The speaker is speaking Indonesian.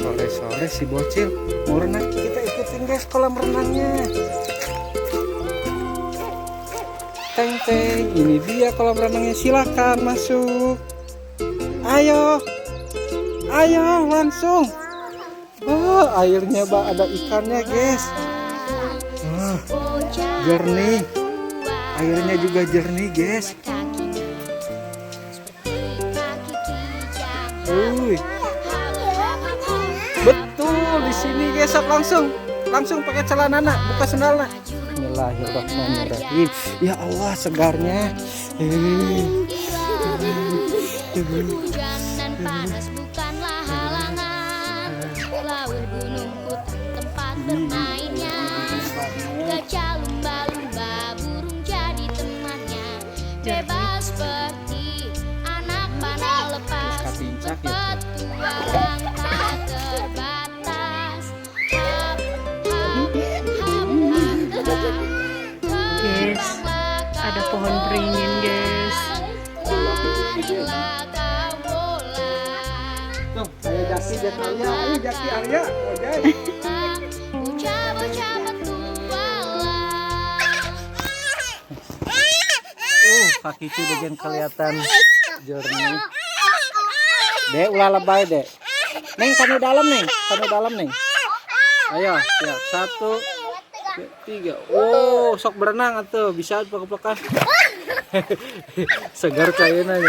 Sore-sore si bocil mau renang, kita ikutin guys kolam renangnya. Teng teng, ini dia kolam renangnya, silakan masuk. Ayo, ayo langsung. Oh, airnya ada ikannya guys. Jernih, airnya juga jernih guys. Betul di sini guys, langsung pakai celana nak, buka sendalnya. Bismillahirrahmanirrahim. Ya Allah segarnya. Hujan dan panas bukanlah halangan. Laut gunung hutan tempat bermainnya. Gajah lumba-lumba burung jadi temannya. Bebas seperti anak panah lepas. Petualang tak terbatas. Guys, ada pohon beringin guys. Tuh, ayo Jaki dan Arya, ayo Jaki Arya, ojek. Kaki itu udah kelihatan jernih. Dek, ulah lebay dek. Neng, kanu dalam neng, Ayo, siap. 1, 2, 3. Oh, sok berenang atuh, bisa pelek-pelekan. Segar kayaknya.